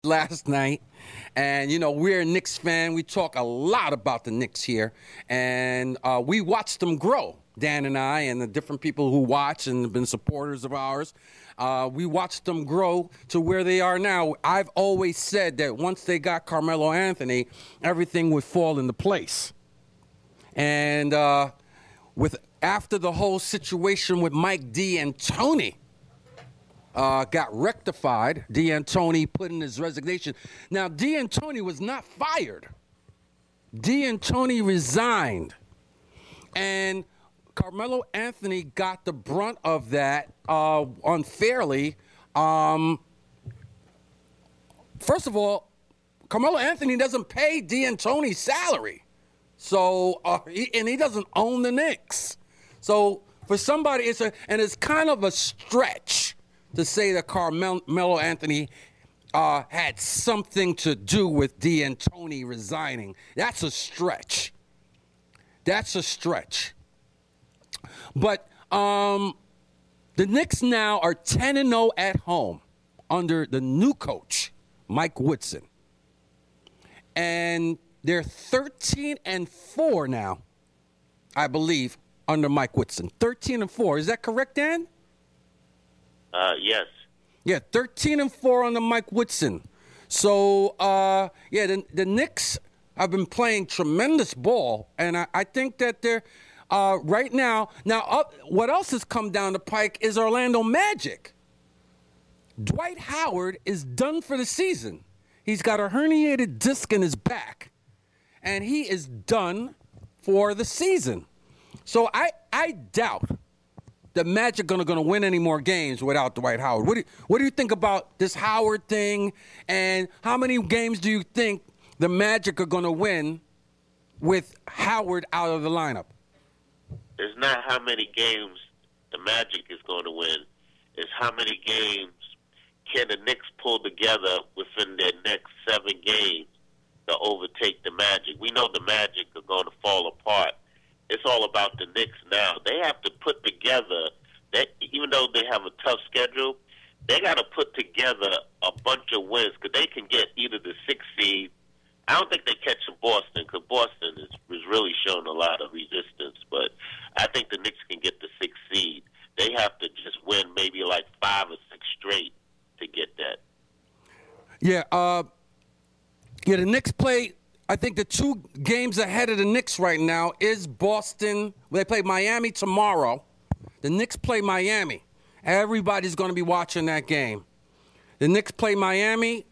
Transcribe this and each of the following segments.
last night, and we're a Knicks fan. We talk a lot about the Knicks here, and we watched them grow. Dan and I, and the different people who watch and have been supporters of ours, we watched them grow to where they are now. I've always said that once they got Carmelo Anthony, everything would fall into place. And after the whole situation with Mike D'Antoni got rectified, D'Antoni put in his resignation. Now, D'Antoni was not fired. D'Antoni resigned. And Carmelo Anthony got the brunt of that unfairly. First of all, Carmelo Anthony doesn't pay D'Antoni's salary. So, and he doesn't own the Knicks. So for somebody, it's kind of a stretch to say that Carmelo Anthony had something to do with D'Antoni resigning. That's a stretch. That's a stretch. But the Knicks now are 10-0 at home under the new coach, Mike Woodson. And they're 13-4 now, I believe, under Mike Woodson. 13-4. Is that correct, Dan? Yes. Yeah, 13-4 under Mike Woodson. So, the Knicks have been playing tremendous ball, and I think that they're right now. Now, what else has come down the pike is Orlando Magic. Dwight Howard is done for the season. He's got a herniated disc in his back, and he is done for the season. So I doubt the Magic are going to win any more games without Dwight Howard. What do you think about this Howard thing, and how many games do you think the Magic are going to win with Howard out of the lineup? It's not how many games the Magic is going to win. It's how many games can the Knicks pull together within their next 7 games to overtake the Magic. We know the Magic are going to fall apart. It's all about the Knicks now. They have to put together, that even though they have a tough schedule, they got to put together a bunch of wins because they can get either the 6th seed. I don't think they catch Boston because Boston is really showing a lot of resistance. But I think the Knicks can get the 6th seed. They have to just win maybe like 5 or 6 straight to get that. Yeah, the Knicks play. I think the 2 games ahead of the Knicks right now is Boston. They play Miami tomorrow. The Knicks play Miami. Everybody's going to be watching that game. The Knicks play Miami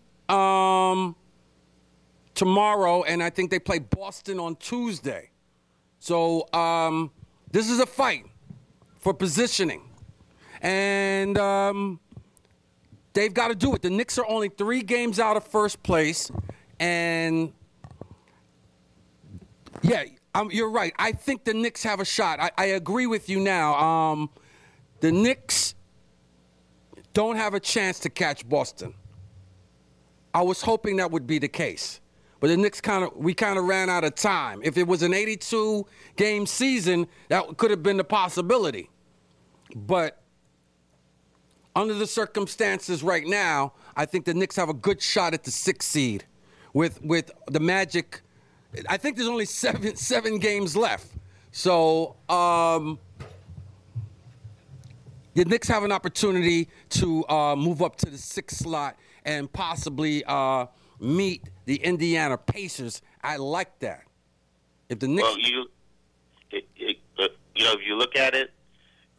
tomorrow, and I think they play Boston on Tuesday. So this is a fight for positioning. And they've got to do it. The Knicks are only 3 games out of first place. And, yeah, you're right. I think the Knicks have a shot. I agree with you now. The Knicks don't have a chance to catch Boston. I was hoping that would be the case. But the Knicks we kind of ran out of time. If it was an 82-game season, that could have been the possibility. But under the circumstances right now, I think the Knicks have a good shot at the 6th seed with the Magic. I think there's only seven games left. So the Knicks have an opportunity to move up to the 6th slot and possibly meet the Indiana Pacers. I like that. If the Knicks, well, if you look at it,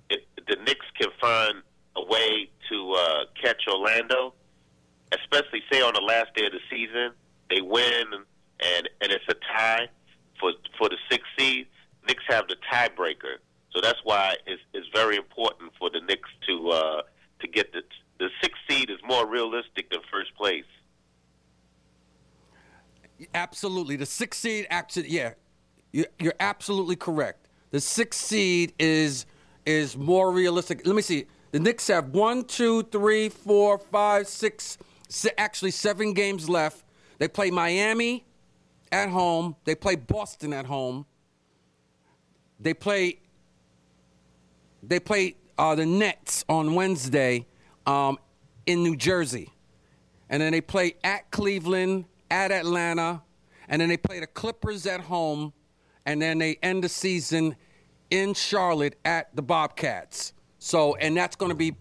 the Knicks can find a way to catch Orlando, especially say on the last day of the season, they win and it's a tie for the 6th seed. Knicks have the tiebreaker, so that's why it's very important for the Knicks to get the 6th seed is more realistic than first place. Absolutely. The 6th seed, yeah, you're absolutely correct. The 6th seed is more realistic. Let me see. The Knicks have 1, 2, 3, 4, 5, 6, actually 7 games left. They play Miami at home. They play Boston at home. They play the Nets on Wednesday in New Jersey. and then they play at Cleveland, at Atlanta, and then they play the Clippers at home, and then they end the season in Charlotte at the Bobcats. So, and that's going to be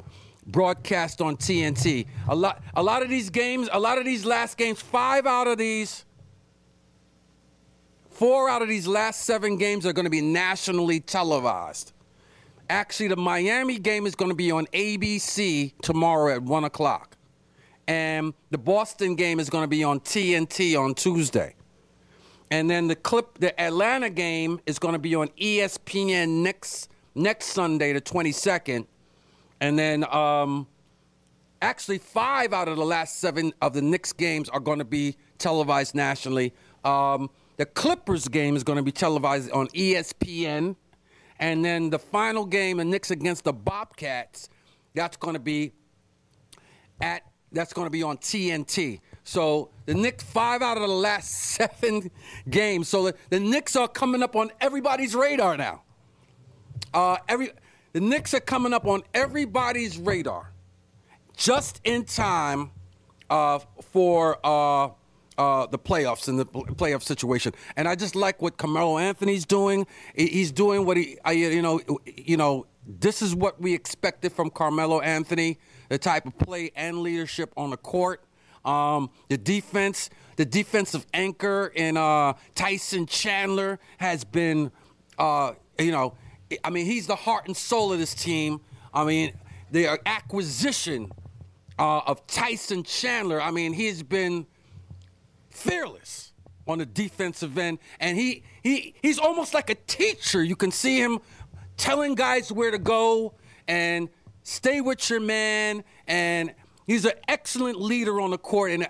broadcast on TNT. A lot of these games, a lot of these last games, 4 out of these last 7 games are going to be nationally televised. Actually, the Miami game is going to be on ABC tomorrow at 1 o'clock. And the Boston game is going to be on TNT on Tuesday. And then the Atlanta game is going to be on ESPN next Sunday, the 22nd. And then actually 5 out of the last 7 of the Knicks games are going to be televised nationally. The Clippers game is going to be televised on ESPN. And then the final game, the Knicks against the Bobcats, that's going to be on TNT. So the Knicks, 5 out of the last 7 games. So the Knicks are coming up on everybody's radar now. The Knicks are coming up on everybody's radar, just in time for the playoffs and the playoff situation. And I just like what Carmelo Anthony's doing. He's doing what this is what we expected from Carmelo Anthony, the type of play and leadership on the court. The defensive anchor in Tyson Chandler has been, he's the heart and soul of this team. I mean, the acquisition of Tyson Chandler, he's been fearless on the defensive end, and he's almost like a teacher. You can see him telling guys where to go and stay with your man, and he's an excellent leader on the court. And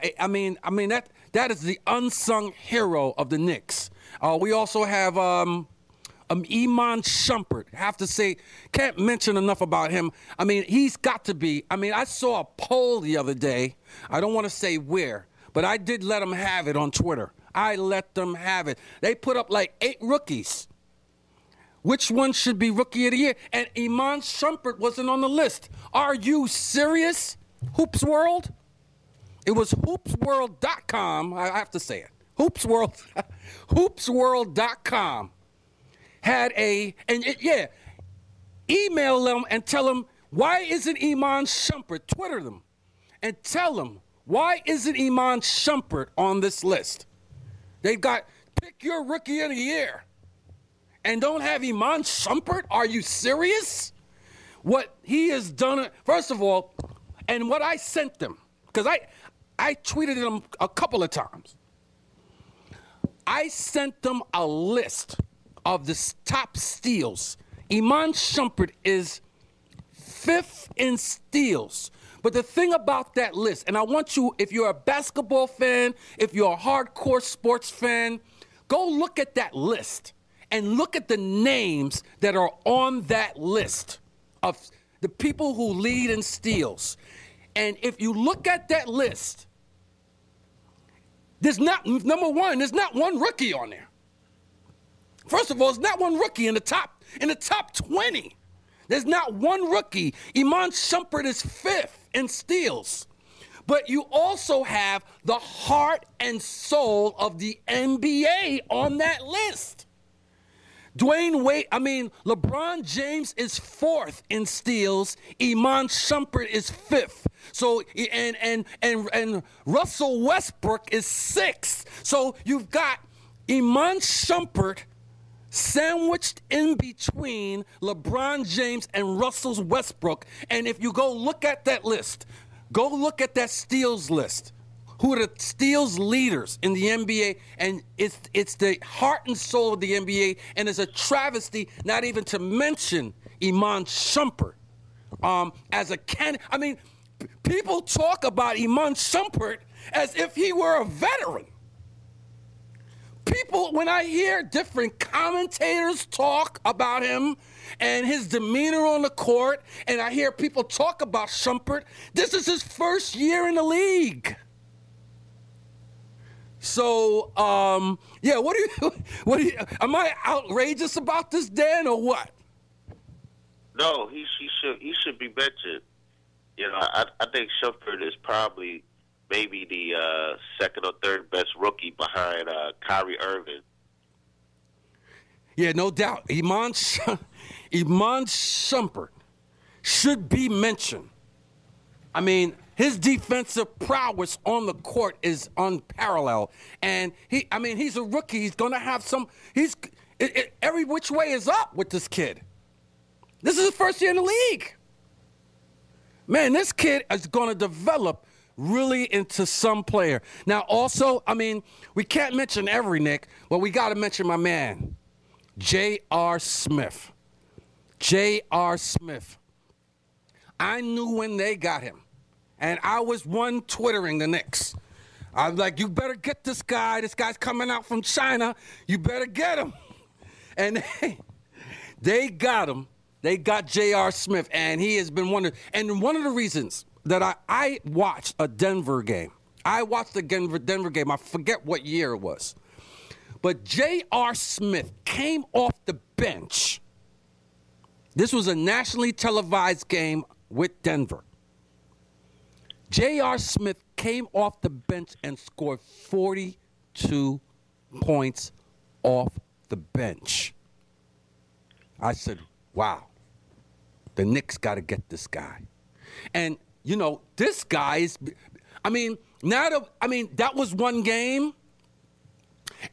that is the unsung hero of the Knicks. We also have Iman Shumpert. Have to say, can't mention enough about him. He's got to be. I saw a poll the other day. I don't want to say where, but I did let them have it on Twitter. I let them have it. They put up like 8 rookies. Which one should be Rookie of the Year? And Iman Shumpert wasn't on the list. Are you serious? Hoops World? It was hoopsworld.com. I have to say it. Hoopsworld.com had email them and tell them, why isn't Iman Shumpert? Twitter them and tell them, why isn't Iman Shumpert on this list? They've got, pick your Rookie of the Year. And don't have Iman Shumpert? Are you serious? What he has done, first of all, and what I sent them, because I tweeted them a couple of times. I sent them a list of the top steals. Iman Shumpert is 5th in steals. But the thing about that list, and I want you, if you're a basketball fan, if you're a hardcore sports fan, go look at that list and look at the names that are on that list of the people who lead in steals. And if you look at that list, there's not, number one, there's not one rookie on there. First of all, there's not one rookie in the top 20. There's not one rookie. Iman Shumpert is 5th in steals. But you also have the heart and soul of the NBA on that list. LeBron James is 4th in steals. Iman Shumpert is 5th. So and Russell Westbrook is 6th. So you've got Iman Shumpert sandwiched in between LeBron James and Russell Westbrook. And if you go look at that list, go look at that steals list. Who are the steals leaders in the NBA? And it's the heart and soul of the NBA. And it's a travesty not even to mention Iman Shumpert as a candidate. People talk about Iman Shumpert as if he were a veteran. People, when I hear different commentators talk about him and his demeanor on the court, and I hear people talk about Shumpert, this is his first year in the league. So, what do you, am I outrageous about this, Dan, or what? No, he should be mentioned. I think Shumpert is probably maybe the second or third best rookie behind Kyrie Irving. Yeah, no doubt. Iman Shumpert should be mentioned. I mean, his defensive prowess on the court is unparalleled. And he's a rookie. He's going to have every which way is up with this kid. This is his first year in the league. Man, this kid is going to develop really into some player. Now, also, I mean, we can't mention every Nick, but we got to mention my man, J.R. Smith. J.R. Smith. I knew when they got him, and I was one twittering the Knicks. I was like, you better get this guy. This guy's coming out from China. You better get him. And they got him. They got J.R. Smith, and he has been one of the reasons that I watched a Denver game. I watched the Denver game. I forget what year it was. But J.R. Smith came off the bench. This was a nationally televised game with Denver. J.R. Smith came off the bench and scored 42 points off the bench. I said, wow, the Knicks got to get this guy. And, you know, this guy is, that was one game.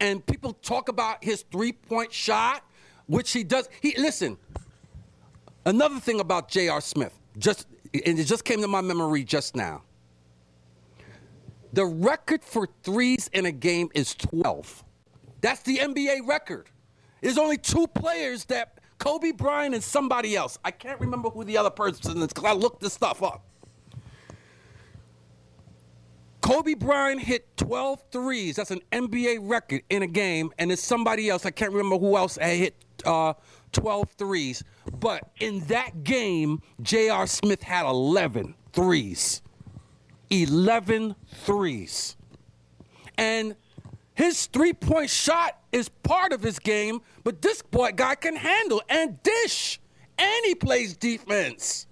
And people talk about his three-point shot, which he does. Listen, another thing about J.R. Smith, it just came to my memory just now. The record for threes in a game is 12. That's the NBA record. There's only two players that Kobe Bryant and somebody else. I can't remember who the other person is because I looked this stuff up. Kobe Bryant hit 12 threes. That's an NBA record in a game. And there's somebody else. I can't remember who else hit 12 threes. But in that game, J.R. Smith had 11 threes. 11 threes. And his three-point shot is part of his game, but this guy can handle and dish. And he plays defense.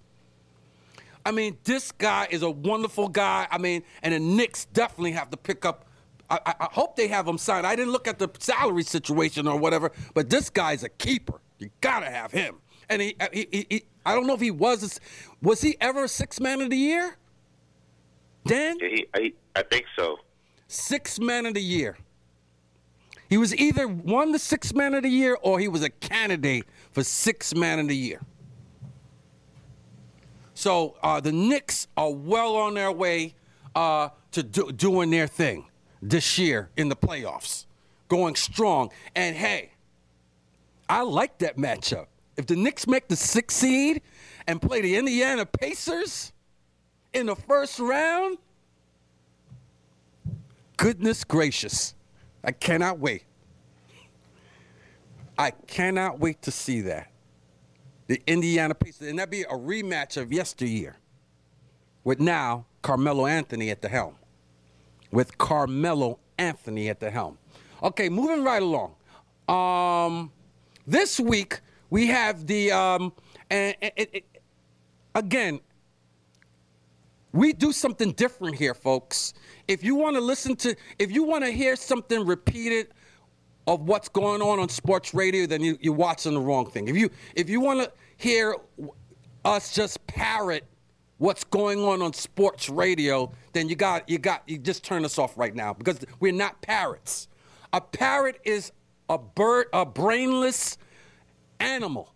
I mean, this guy is a wonderful guy. I mean, and the Knicks definitely have to pick up. I hope they have him signed. I didn't look at the salary situation or whatever, but this guy's a keeper. You got to have him. And he I don't know if he was he ever a sixth man of the year? Dan? Yeah, I think so. Sixth man of the year. He was either won the sixth man of the year or he was a candidate for sixth man of the year. So the Knicks are well on their way to doing their thing this year in the playoffs, going strong. And, hey, I like that matchup. If the Knicks make the 6th seed and play the Indiana Pacers in the first round, goodness gracious, I cannot wait. I cannot wait to see that. The Indiana Pacers, and that'd be a rematch of yesteryear with now Carmelo Anthony at the helm. With Carmelo Anthony at the helm. Okay, moving right along. This week we have the again, we do something different here, folks. If you want to hear something repeated of what's going on sports radio, then you're watching the wrong thing. If you want to hear us just parrot what's going on sports radio, then you just turn us off right now because we're not parrots. A parrot is a brainless animal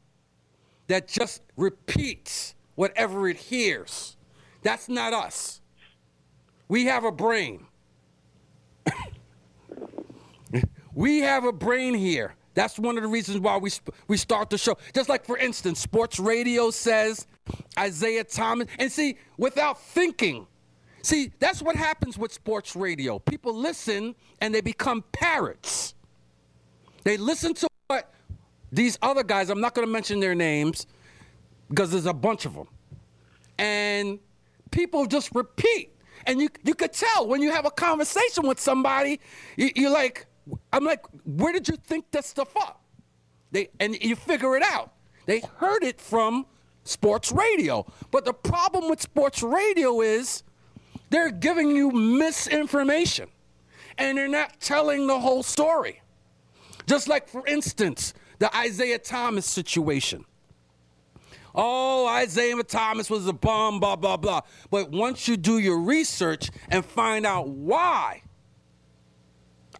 that just repeats whatever it hears. That's not us. We have a brain. We have a brain here. That's one of the reasons why we start the show. Just like, for instance, sports radio says Isaiah Thomas. And see, without thinking, see, that's what happens with sports radio. People listen and they become parrots. They listen to what these other guys, I'm not going to mention their names because there's a bunch of them. And people just repeat. And you could tell when you have a conversation with somebody, you're like, I'm like, where did you think that stuff up? And you figure it out. They heard it from sports radio. But the problem with sports radio is They're giving you misinformation, and they're not telling the whole story. Just like, for instance, the Isaiah Thomas situation. Oh, Isaiah Thomas was a bum, blah, blah, blah. But once you do your research and find out why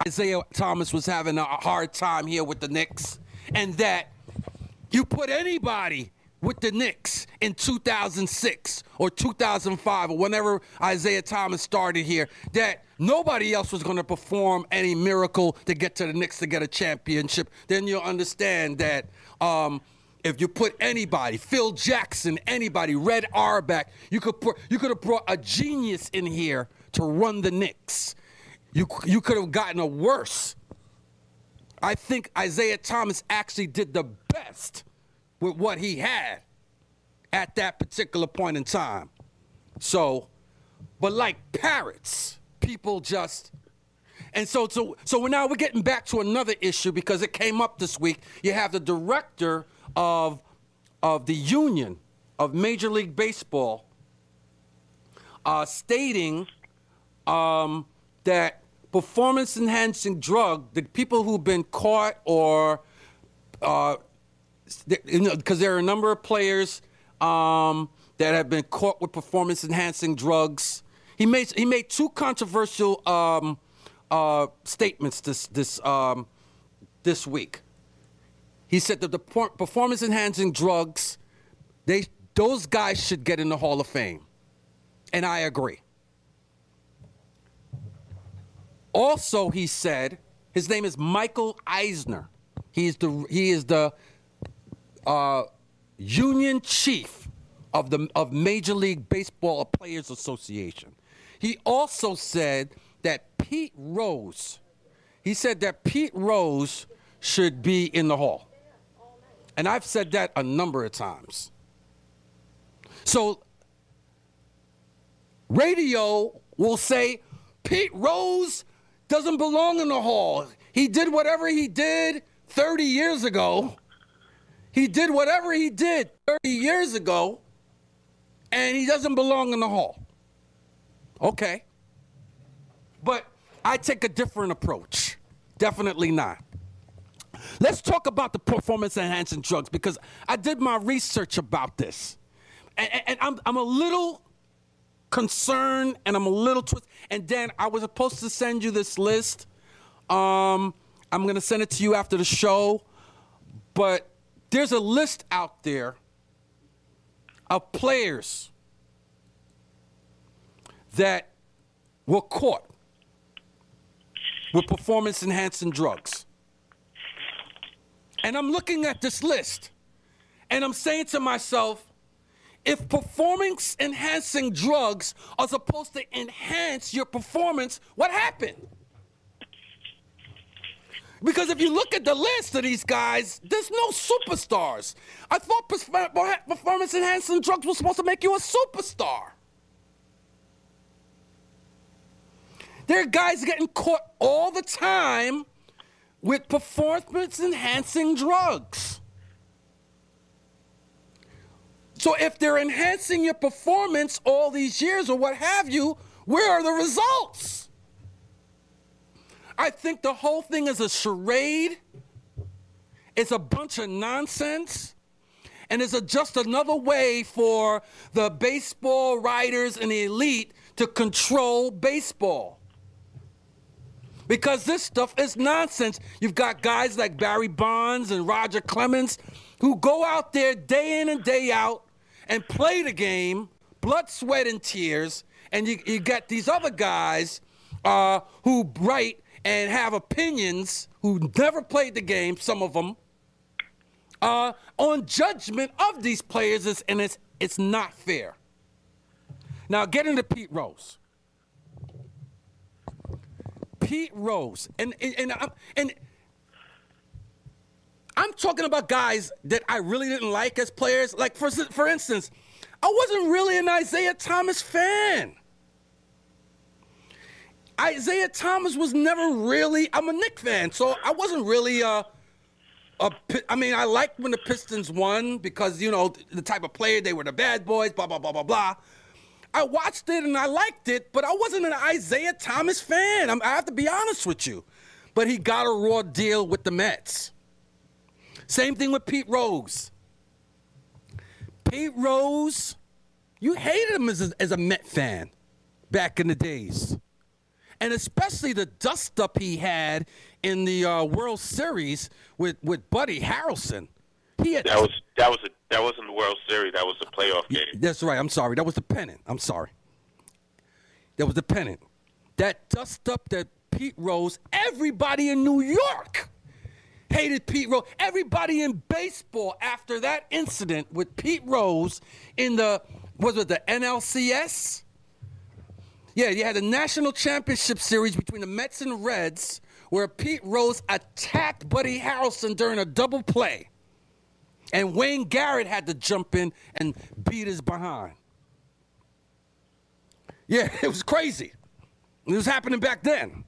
Isaiah Thomas was having a hard time here with the Knicks, and that you put anybody with the Knicks in 2006 or 2005 or whenever Isaiah Thomas started here, that nobody else was going to perform any miracle to get to the Knicks to get a championship, then you'll understand that if you put anybody, Phil Jackson, anybody, Red Auerbach, you could have brought a genius in here to run the Knicks. You could have gotten a worse. I think Isaiah Thomas actually did the best with what he had at that particular point in time. So, but like parrots, people just, and so now we're getting back to another issue because it came up this week. You have the director of the union of Major League Baseball stating that performance-enhancing drug, the people who've been caught or because there are a number of players that have been caught with performance-enhancing drugs. He made two controversial statements this week. He said that the performance-enhancing drugs, those guys should get in the Hall of Fame, and I agree. Also, he said, his name is Michael Eisner. He is the union chief of Major League Baseball Players Association. He also said that Pete Rose should be in the Hall. And I've said that a number of times. So radio will say Pete Rose doesn't belong in the Hall. He did whatever he did 30 years ago. He did whatever he did 30 years ago, and he doesn't belong in the Hall. Okay. But I take a different approach. Definitely not. Let's talk about the performance-enhancing drugs because I did my research about this. And I'm a little concerned and I'm a little twisted. And Dan, I was supposed to send you this list. I'm going to send it to you after the show. But there's a list out there of players that were caught with performance-enhancing drugs. And I'm looking at this list, and I'm saying to myself, if performance-enhancing drugs are supposed to enhance your performance, what happened? Because if you look at the list of these guys, there's no superstars. I thought performance-enhancing drugs were supposed to make you a superstar. There are guys getting caught all the time with performance-enhancing drugs. So if they're enhancing your performance all these years or what have you, where are the results? I think the whole thing is a charade. It's a bunch of nonsense. And it's just another way for the baseball writers and the elite to control baseball. Because this stuff is nonsense. You've got guys like Barry Bonds and Roger Clemens who go out there day in and day out and play the game, blood, sweat, and tears. And you get these other guys who write and have opinions, who never played the game, some of them, on judgment of these players, and it's not fair. Now, get into Pete Rose. Pete Rose, and I'm talking about guys that I really didn't like as players. Like, for instance, I wasn't really an Isaiah Thomas fan. Isaiah Thomas was never really, I'm a Knicks fan, so I wasn't really I mean, I liked when the Pistons won because, you know, the type of player, they were the bad boys, blah, blah, blah, blah, blah. I watched it and I liked it, but I wasn't an Isaiah Thomas fan. I have to be honest with you. But he got a raw deal with the Mets. Same thing with Pete Rose. Pete Rose, you hated him as a Met fan back in the days. And especially the dust-up he had in the World Series with Buddy Harrelson. That wasn't the World Series. That was the playoff game. That's right. I'm sorry. That was the pennant. I'm sorry. That was the pennant. That dust-up that Pete Rose, everybody in New York hated Pete Rose. Everybody in baseball after that incident with Pete Rose in the NLCS? Yeah, you had the National Championship Series between the Mets and the Reds where Pete Rose attacked Buddy Harrelson during a double play. And Wayne Garrett had to jump in and beat his behind. Yeah, it was crazy. It was happening back then.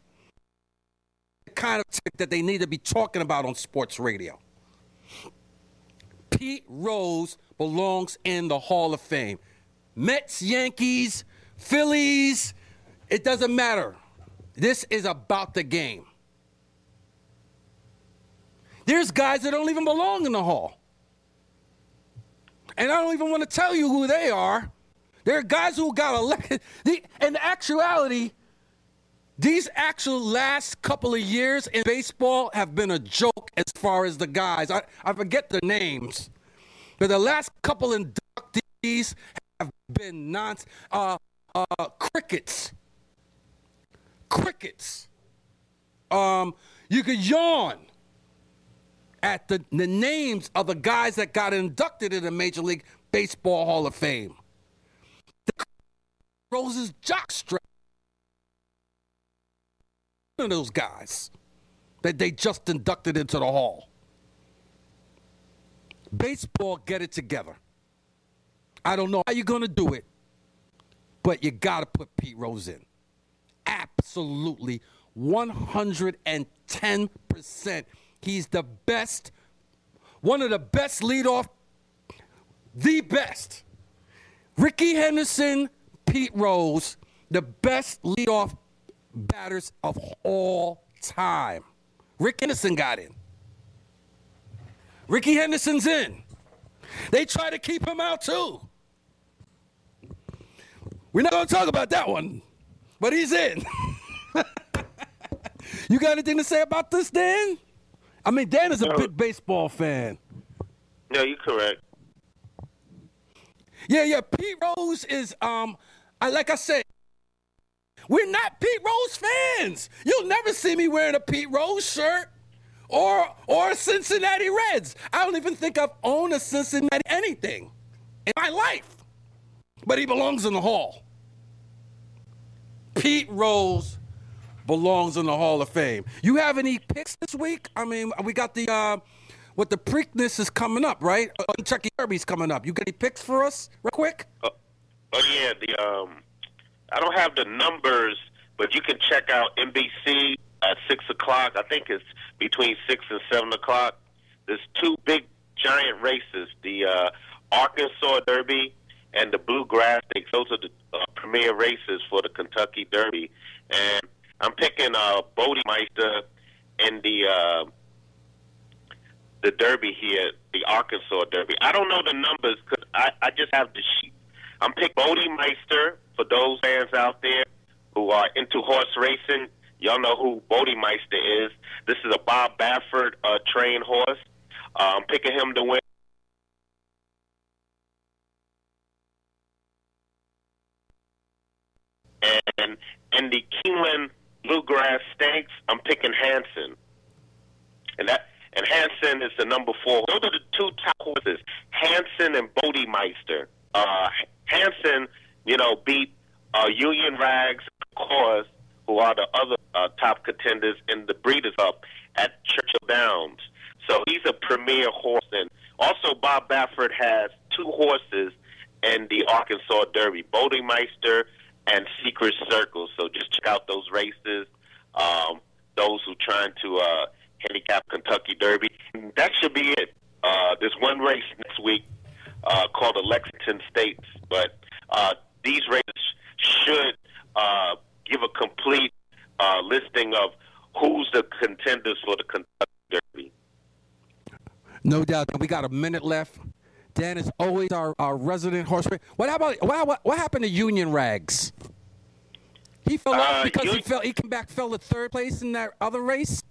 The kind of tick that they need to be talking about on sports radio. Pete Rose belongs in the Hall of Fame. Mets, Yankees, Phillies, it doesn't matter. This is about the game. There's guys that don't even belong in the Hall. And I don't even want to tell you who they are. There are guys who got elected. In actuality, these actual last couple of years in baseball have been a joke as far as the guys. I forget their names. But the last couple inductees have been crickets. Crickets. You could yawn at the names of the guys that got inducted in the Major League Baseball Hall of Fame. The Rose's jockstrap. One of those guys that they just inducted into the Hall. Baseball, get it together. I don't know how you're going to do it, but you got to put Pete Rose in. Absolutely, 110%. He's the best, one of the best leadoff, the best. Ricky Henderson, Pete Rose, the best leadoff batters of all time. Rick Henderson got in. Ricky Henderson's in. They try to keep him out too. We're not going to talk about that one, but he's in. You got anything to say about this, Dan? I mean, Dan is a big baseball fan. No, you're correct. Yeah. Pete Rose is, like I said, we're not Pete Rose fans. You'll never see me wearing a Pete Rose shirt or Cincinnati Reds. I don't even think I've owned a Cincinnati anything in my life. But he belongs in the Hall. Pete Rose belongs in the Hall of Fame. You have any picks this week? I mean, we got the Preakness is coming up, right? Kentucky Derby's coming up. You got any picks for us real quick? Yeah, I don't have the numbers, but you can check out NBC at 6 o'clock. I think it's between 6 and 7 o'clock. There's two big giant races, the Arkansas Derby and the Bluegrass Stakes. Those are the premier races for the Kentucky Derby. And I'm picking Bodemeister in the Derby here, the Arkansas Derby. I don't know the numbers because I just have the sheet. I'm picking Bodemeister for those fans out there who are into horse racing. Y'all know who Bodemeister is. This is a Bob Baffert trained horse. I'm picking him to win. And in the Keeneland Bluegrass Stakes, I'm picking Hanson. And Hanson is the number 4. Those are the two top horses, Hanson and Bodemeister. Hanson, beat Union Rags, of course, who are the other top contenders in the Breeders' Cup at Churchill Downs. So he's a premier horse. And also Bob Baffert has 2 horses in the Arkansas Derby, Bodemeister and Secret Circle. So just check out those races, those who trying to handicap Kentucky Derby. And that should be it. There's one race next week called the Lexington Stakes, but these races should give a complete listing of who's the contenders for the Kentucky Derby. No doubt. We got a minute left. Dan is always our resident horse race. What happened to Union Rags? He fell off because he came back, fell to third place in that other race.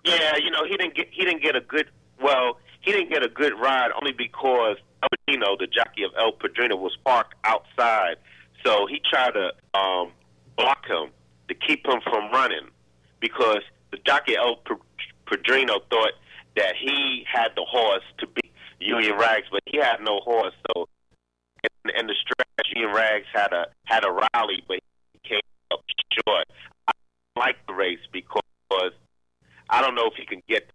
Yeah, he didn't get a good ride only because Padrino, the jockey of El Padrino, was parked outside. So he tried to block him to keep him from running because the jockey El Padrino thought that he had the horse to beat Union Rags, but he had no horse. So in the stretch, Union Rags had a rally, but he came up short. I like the race because I don't know if he can get